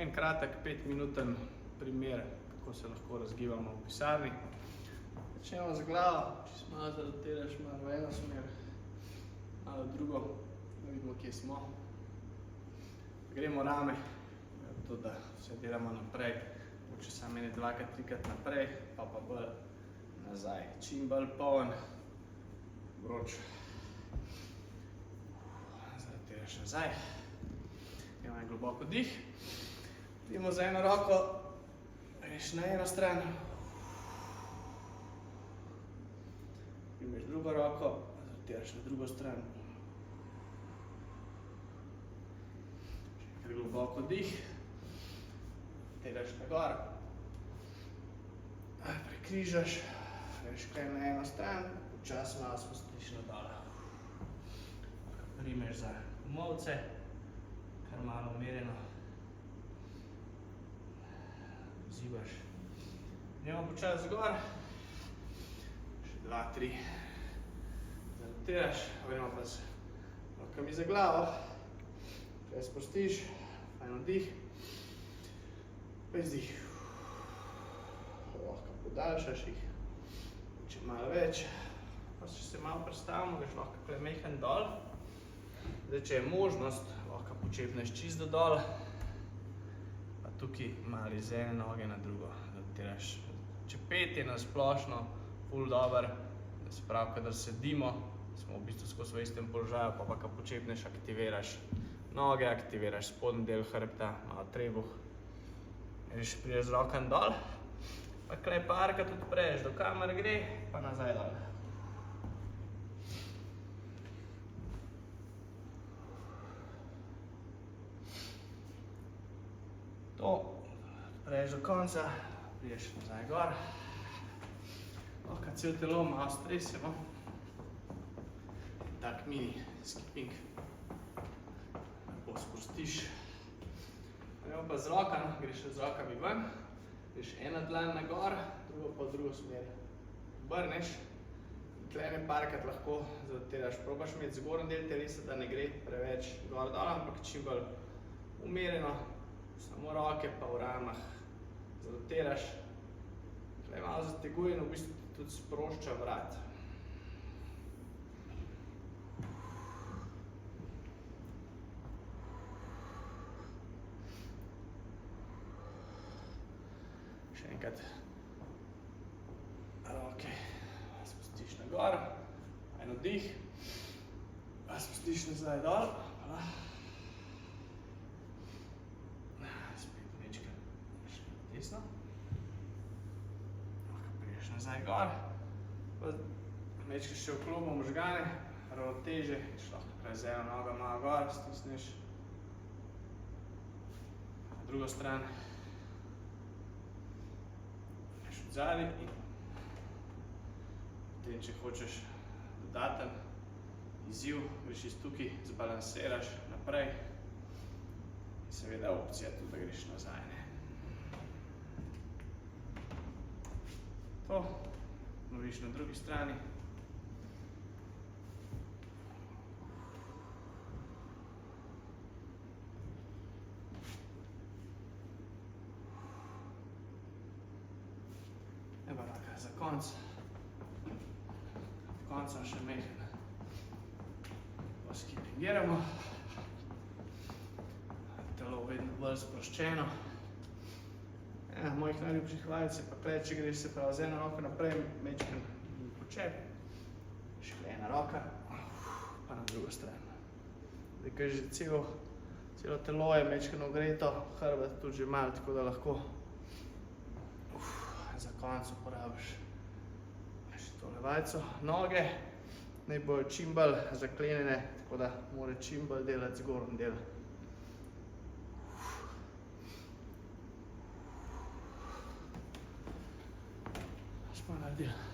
En kratek 5-minuten primer, kako se lahko razgibamo v pisarni. Začnemo z glavo, čisto malo zarotiraš, malo v eno smer, malo v drugo, da vidimo, kje smo. Gremo rame, to, da vse delamo naprej, če samo ene 2-3 naprej, pa bolj nazaj. Čim bolj poln, vroč. Zarotiraš nazaj. Gremo en globoko dih. Idemo za eno roko, greš na eno stran. Primeš drugo roko, zarotiraš na drugo stran. Še enkrat globoko dih. Zarotiraš na gor. Prekrižaš, greš kaj na eno stran, počasi malo spustiš na dol. Primeš za komolce, kar malo umirjeno. Zibaš. Gremo počasi gor. Še 2-3. Zarotiraš, gremo pa z rokami za glavo. Kaj spustiš, eno dih. Pa izdih. Lahko podaljšaš jih, če malo več. Pa če se malo prestavimo, greš lahko kaj mehen dol. Zdaj, če je možnost, lahko počepneš čisto dol. Pa tukaj malo iz ene noge na drugo zarotiraš. Če pet je na splošno, ful dober, se pravi, kadar sedimo, smo v bistvu skozi v istem položaju, pa ko počepneš, aktiviraš noge, aktiviraš spodnji del hrbta, malo trebuh. Greš prideš z rokami dol, pa klej parkrat odpreš, do kamer gre, pa nazaj dol. To odpreš do konca, prideš nazaj gor. Lahko celo telo malo stresemo. Tak mini skipping. Lepo spustiš. Gremo pa z rokami, greš z rokami ven. Greš ena dlan na gor, drugo pa v drugo smer. Obrneš. Tlene parkrat lahko zarotiraš. Probaš imeti zgornji del telesa, da ne gre preveč gor dol, ampak čim bolj umirjeno. Samo roke pa v ramah zarotiraš. Tle malo zateguje in v bistvu tudi sprošča vrat. Še enkrat. Roke spustiš na gor, eno dih, pa spustiš nazaj dol. Spet mečkaj še desno. Lahko prideš nazaj gor, pa mečkaj še vklopimo možgane, ravnotežje, lahko kaj z eno nogo malo gor, stisneš. Na drugo stran. Greš od zadaj in potem, če hočeš dodaten izziv, greš iz tukaj, zbalansiraš naprej. In seveda opcija tudi, da greš nazaj. To ponoviš na drugi strani. Evo raka za konc. Koncem še mehen. Poskipingiramo. Telo vedno bolj sproščeno. Mojih najljubših vajec je pa klej, če greš se pravi z eno roko naprej, mečken počep. Še ena roka, pa na drugo stran. Zdaj, ker že celo telo je mečken ogreto, hrbet tudi že malo, tako da lahko za konec uporabiš še tole vajco. Noge naj bojo čim bolj zaklenjene, tako da mora čim bolj delati zgornji del. Smo naredili.